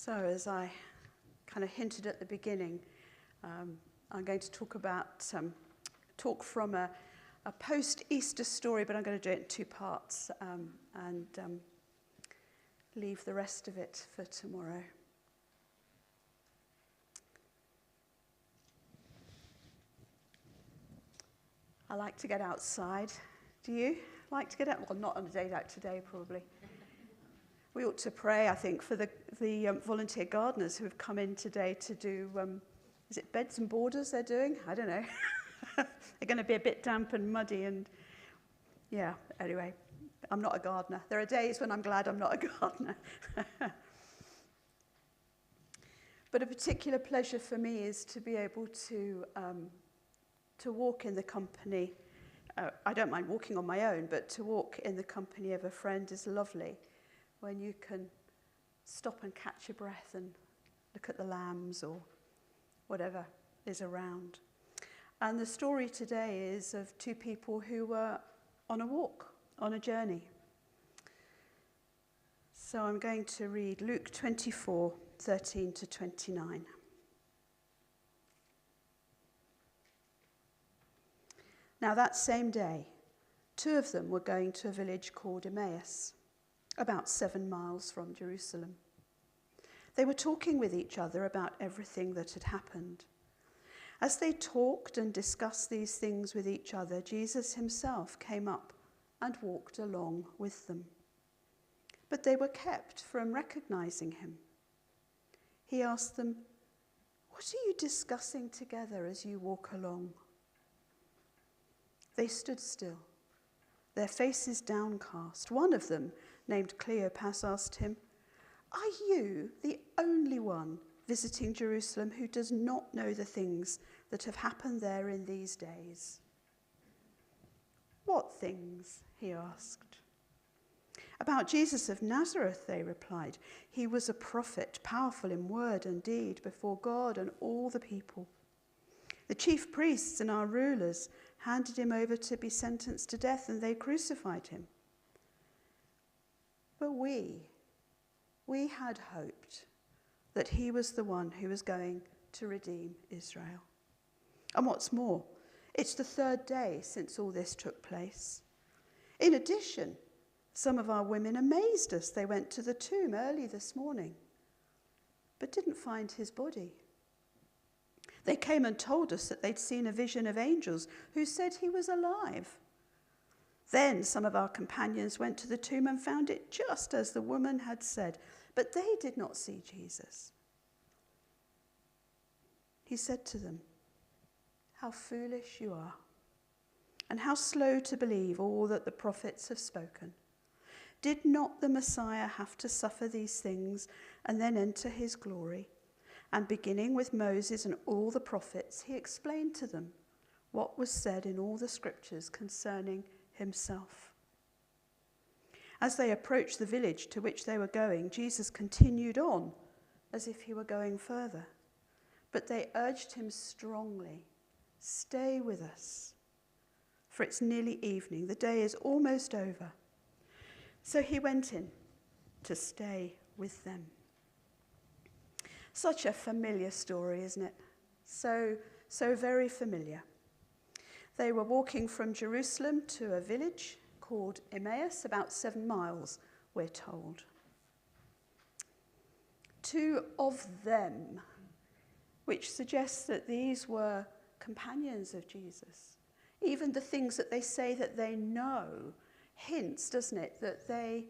So as I kind of hinted at the beginning, I'm going to talk from a post-Easter story, but I'm going to do it in two parts and leave the rest of it for tomorrow. I like to get outside. Do you like to get out? Well, not on a day like today, probably. We ought to pray, I think, for the volunteer gardeners who have come in today to do, is it beds and borders they're doing? I don't know. They're going to be a bit damp and muddy and, yeah, anyway, I'm not a gardener. There are days when I'm glad I'm not a gardener. But a particular pleasure for me is to be able to walk in the company. I don't mind walking on my own, but to walk in the company of a friend is lovely. When you can stop and catch your breath and look at the lambs or whatever is around. And the story today is of two people who were on a walk, on a journey. So I'm going to read Luke 24, 13 to 29. Now that same day, two of them were going to a village called Emmaus, about 7 miles from Jerusalem. They were talking with each other about everything that had happened. As they talked and discussed these things with each other, Jesus himself came up and walked along with them. But they were kept from recognizing him. He asked them, "What are you discussing together as you walk along?" They stood still, their faces downcast. One of them, named Cleopas, asked him, "Are you the only one visiting Jerusalem who does not know the things that have happened there in these days?" "What things?" he asked. "About Jesus of Nazareth," they replied. "He was a prophet, powerful in word and deed before God and all the people. The chief priests and our rulers handed him over to be sentenced to death, and they crucified him. But we had hoped that he was the one who was going to redeem Israel. And what's more, it's the third day since all this took place. In addition, some of our women amazed us. They went to the tomb early this morning, but didn't find his body. They came and told us that they'd seen a vision of angels who said he was alive. Then some of our companions went to the tomb and found it just as the woman had said, but they did not see Jesus." He said to them, "How foolish you are, and how slow to believe all that the prophets have spoken. Did not the Messiah have to suffer these things and then enter his glory?" And beginning with Moses and all the prophets, he explained to them what was said in all the scriptures concerning himself. As they approached the village to which they were going, Jesus continued on as if he were going further. But they urged him strongly, "Stay with us, for it's nearly evening. The day is almost over." So he went in to stay with them. Such a familiar story, isn't it? So very familiar. They were walking from Jerusalem to a village called Emmaus, about 7 miles, we're told. Two of them, which suggests that these were companions of Jesus. Even the things that they say that they know hints, doesn't it, that they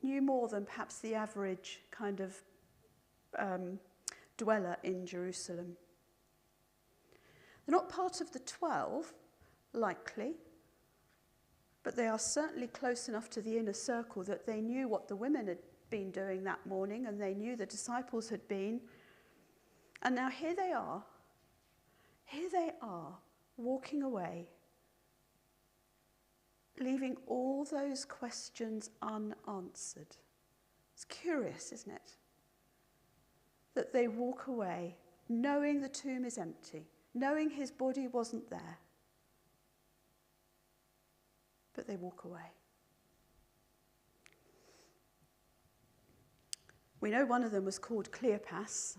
knew more than perhaps the average kind of dweller in Jerusalem. They're not part of the 12, likely, but they are certainly close enough to the inner circle that they knew what the women had been doing that morning, and they knew the disciples had been. And now here they are walking away, leaving all those questions unanswered. It's curious, isn't it? That they walk away knowing the tomb is empty, knowing his body wasn't there. But they walk away. We know one of them was called Cleopas.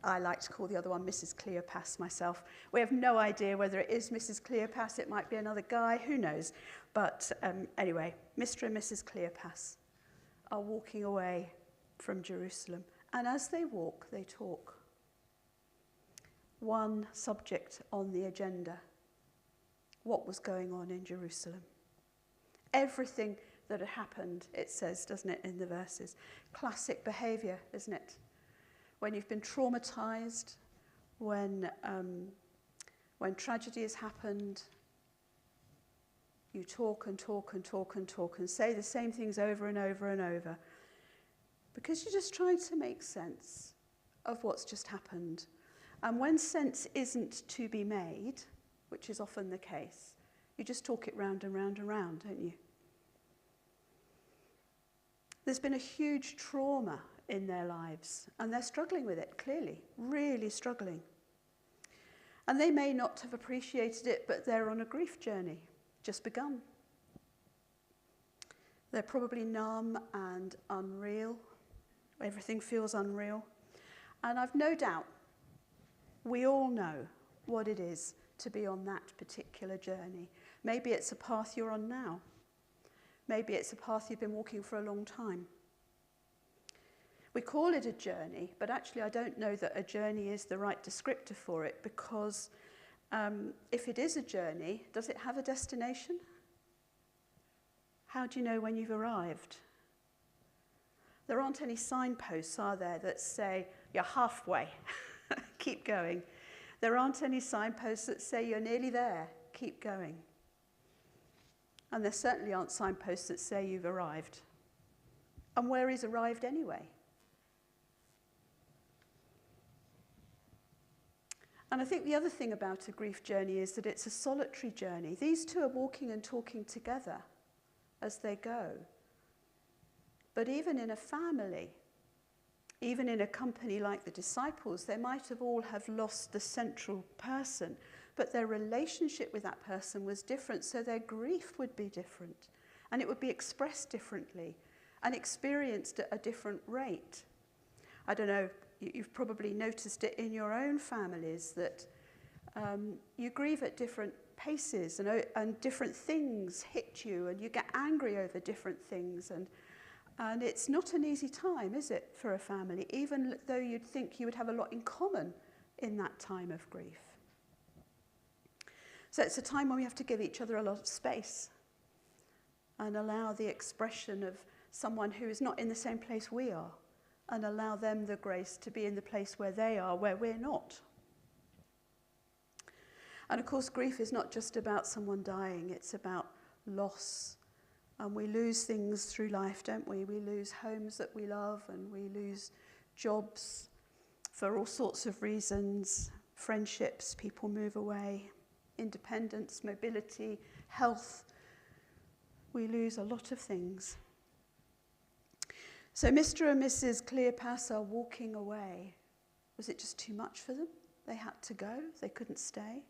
I like to call the other one Mrs. Cleopas myself. We have no idea whether it is Mrs. Cleopas. It might be another guy. Who knows? But anyway, Mr. and Mrs. Cleopas are walking away from Jerusalem. And as they walk, they talk. One subject on the agenda: what was going on in Jerusalem. Everything that had happened, it says, doesn't it, in the verses. Classic behaviour, isn't it? When you've been traumatised, when tragedy has happened, you talk and talk and talk and talk and say the same things over and over and over, because you're just trying to make sense of what's just happened. And when sense isn't to be made, which is often the case, you just talk it round and round and round, don't you? There's been a huge trauma in their lives, and they're struggling with it, clearly, really struggling. And they may not have appreciated it, but they're on a grief journey, just begun. They're probably numb and unreal. Everything feels unreal. And I've no doubt we all know what it is to be on that particular journey. Maybe it's a path you're on now. Maybe it's a path you've been walking for a long time. We call it a journey, but actually I don't know that a journey is the right descriptor for it, because if it is a journey, does it have a destination? How do you know when you've arrived? There aren't any signposts, are there, that say you're halfway, keep going. There aren't any signposts that say you're nearly there, keep going. And there certainly aren't signposts that say you've arrived. And where is arrived anyway? And I think the other thing about a grief journey is that it's a solitary journey. These two are walking and talking together as they go. But even in a family, even in a company like the disciples, they might have all have lost the central person, but their relationship with that person was different, so their grief would be different, and it would be expressed differently and experienced at a different rate. I don't know, you've probably noticed it in your own families that you grieve at different paces, and different things hit you, and you get angry over different things, and it's not an easy time, is it, for a family, even though you'd think you would have a lot in common in that time of grief. So it's a time when we have to give each other a lot of space and allow the expression of someone who is not in the same place we are, and allow them the grace to be in the place where they are, where we're not. And of course, grief is not just about someone dying, it's about loss. And we lose things through life, don't we? We lose homes that we love, and we lose jobs for all sorts of reasons, friendships, people move away, independence, mobility, health. We lose a lot of things. So Mr. and Mrs. Cleopas are walking away. Was it just too much for them? They had to go, they couldn't stay.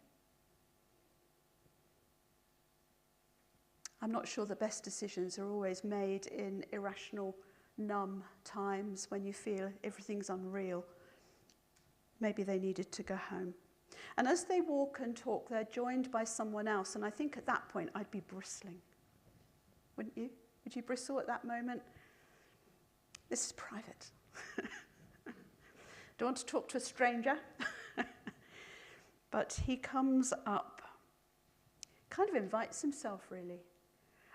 I'm not sure the best decisions are always made in irrational, numb times when you feel everything's unreal. Maybe they needed to go home. And as they walk and talk, they're joined by someone else. And I think at that point, I'd be bristling. Wouldn't you? Would you bristle at that moment? This is private. Don't want to talk to a stranger. But he comes up, kind of invites himself, really.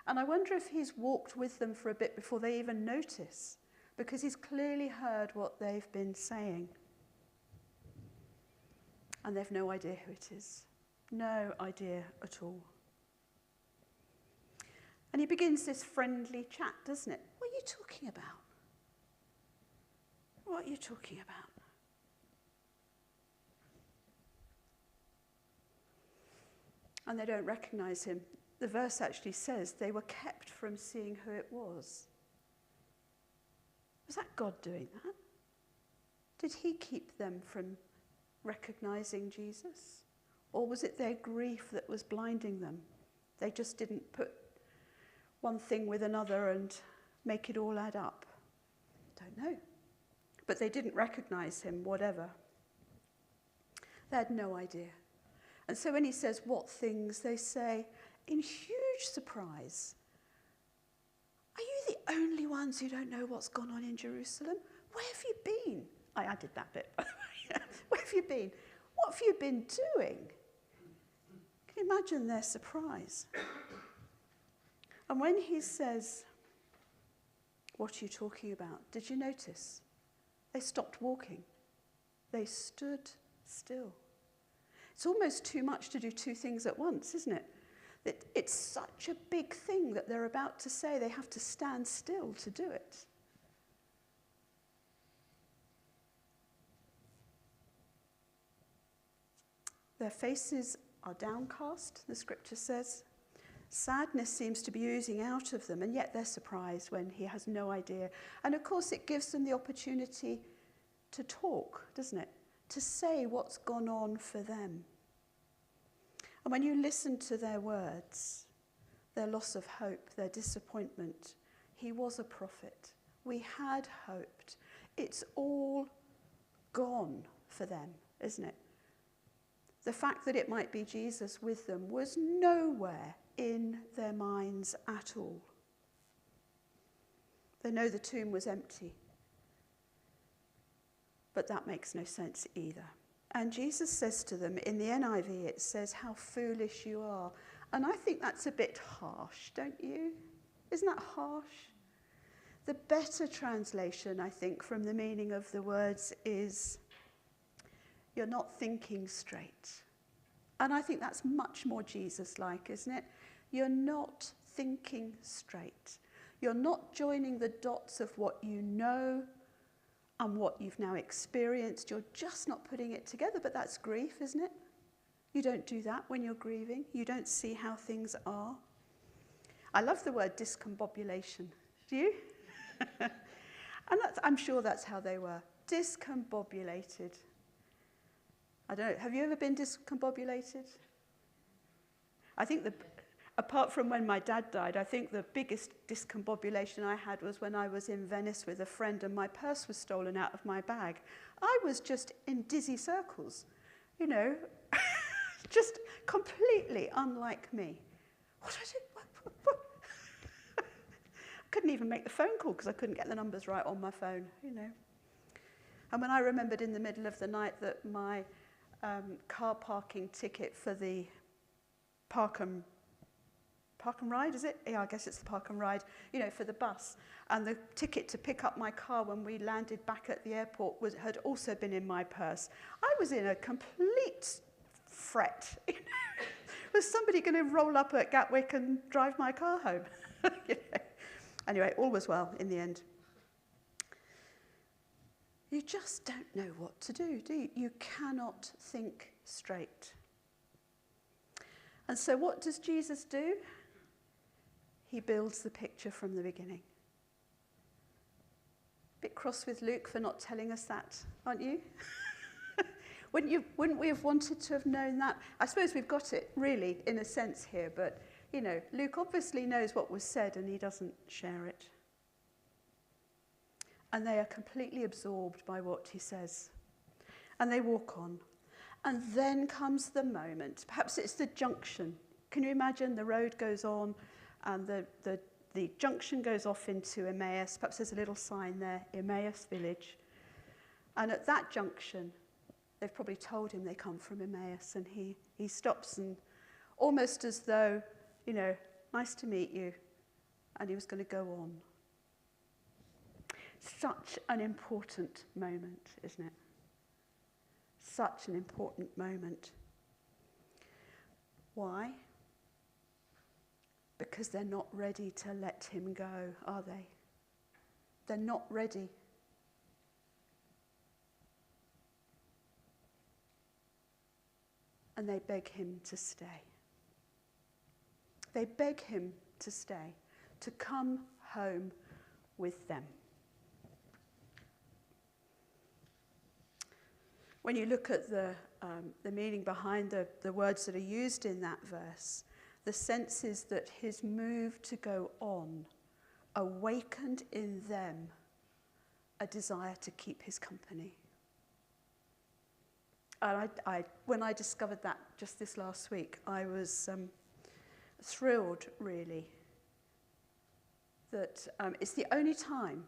And I wonder if he's walked with them for a bit before they even notice, because he's clearly heard what they've been saying. And they've no idea who it is. No idea at all. And he begins this friendly chat, doesn't it? What are you talking about? What are you talking about? And they don't recognize him. The verse actually says they were kept from seeing who it was. Was that God doing that? Did he keep them from recognizing Jesus? Or was it their grief that was blinding them? They just didn't put one thing with another and make it all add up. Don't know. But they didn't recognize him, whatever. They had no idea. And so when he says, what things, they say, in huge surprise, are you the only ones who don't know what's gone on in Jerusalem? Where have you been? I did that bit. Where have you been? What have you been doing? Can you imagine their surprise? And when he says, what are you talking about? Did you notice? They stopped walking. They stood still. It's almost too much to do two things at once, isn't it? It's such a big thing that they're about to say. They have to stand still to do it. Their faces are downcast, the scripture says. Sadness seems to be oozing out of them, and yet they're surprised when he has no idea. And of course, it gives them the opportunity to talk, doesn't it? To say what's gone on for them. And when you listen to their words, their loss of hope, their disappointment, he was a prophet. We had hoped. It's all gone for them, isn't it? The fact that it might be Jesus with them was nowhere in their minds at all. They know the tomb was empty, but that makes no sense either. And Jesus says to them, in the NIV it says, how foolish you are. And I think that's a bit harsh, don't you? Isn't that harsh? The better translation, I think, from the meaning of the words is, you're not thinking straight. And I think that's much more Jesus-like, isn't it? You're not thinking straight. You're not joining the dots of what you know and what you've now experienced. You're just not putting it together, but that's grief, isn't it? You don't do that when you're grieving. You don't see how things are. I love the word discombobulation. Do you? And I'm sure that's how they were. Discombobulated. I don't know. Have you ever been discombobulated? I think apart from when my dad died, I think the biggest discombobulation I had was when I was in Venice with a friend and my purse was stolen out of my bag. I was just in dizzy circles, you know, just completely unlike me. What did I do? I couldn't even make the phone call because I couldn't get the numbers right on my phone, you know. And when I remembered in the middle of the night that my car parking ticket for the Park and Ride, is it? Yeah, I guess it's the Park and Ride, you know, for the bus. And the ticket to pick up my car when we landed back at the airport had also been in my purse. I was in a complete fret. You know? Was somebody going to roll up at Gatwick and drive my car home? You know? Anyway, all was well in the end. You just don't know what to do you? You cannot think straight. And so what does Jesus do? He builds the picture from the beginning. Bit cross with Luke for not telling us that, aren't you? Wouldn't we have wanted to have known that? I suppose we've got it, really, in a sense here, but, you know, Luke obviously knows what was said and he doesn't share it. And they are completely absorbed by what he says. And they walk on. And then comes the moment. Perhaps it's the junction. Can you imagine the road goes on and the junction goes off into Emmaus. Perhaps there's a little sign there, Emmaus village. And at that junction, they've probably told him they come from Emmaus. And he stops and almost as though, you know, nice to meet you. And he was going to go on. Such an important moment, isn't it? Such an important moment. Why? Because they're not ready to let him go, are they? They're not ready. And they beg him to stay. They beg him to stay, to come home with them. When you look at the meaning behind the words that are used in that verse, the sense is that his move to go on awakened in them a desire to keep his company. And when I discovered that just this last week, I was thrilled, really, that it's the only time,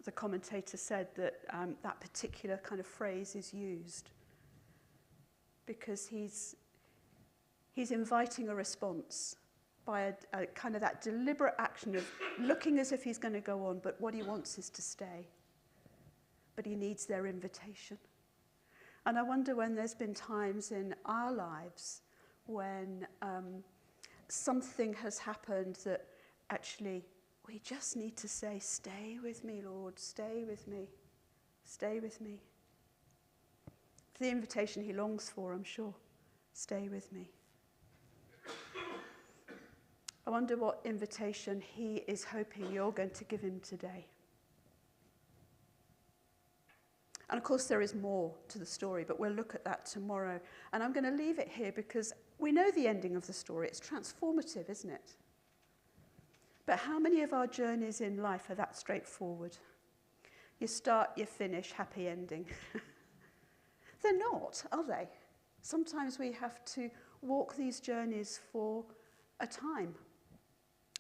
the commentator said, that that particular kind of phrase is used, because he's inviting a response by a kind of that deliberate action of looking as if he's going to go on, but what he wants is to stay. But he needs their invitation. And I wonder when there's been times in our lives when something has happened that actually we just need to say, stay with me, Lord, stay with me, stay with me. It's the invitation he longs for, I'm sure. Stay with me. I wonder what invitation he is hoping you're going to give him today. And of course there is more to the story, but we'll look at that tomorrow. And I'm going to leave it here because we know the ending of the story. It's transformative, isn't it? But how many of our journeys in life are that straightforward? You start, you finish, happy ending. They're not, are they? Sometimes we have to walk these journeys for a time.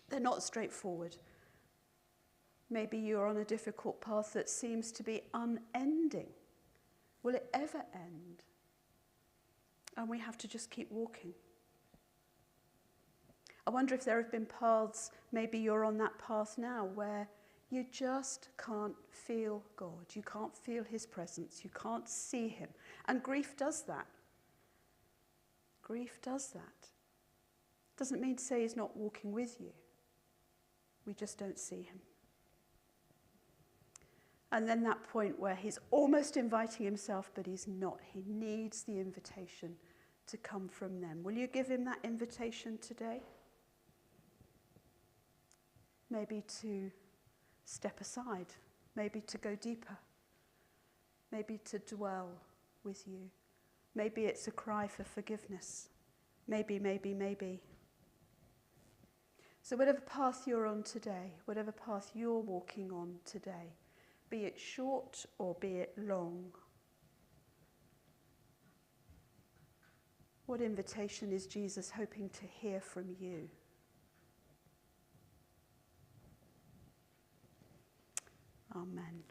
They're not straightforward. Maybe you're on a difficult path that seems to be unending. Will it ever end? And we have to just keep walking. I wonder if there have been paths, maybe you're on that path now, where you just can't feel God. You can't feel his presence. You can't see him. And grief does that. Grief does that. Doesn't mean to say he's not walking with you. We just don't see him. And then that point where he's almost inviting himself, but he's not. He needs the invitation to come from them. Will you give him that invitation today? Maybe to step aside, maybe to go deeper, maybe to dwell with you. Maybe it's a cry for forgiveness. Maybe. So whatever path you're on today, whatever path you're walking on today, be it short or be it long, what invitation is Jesus hoping to hear from you? Amen.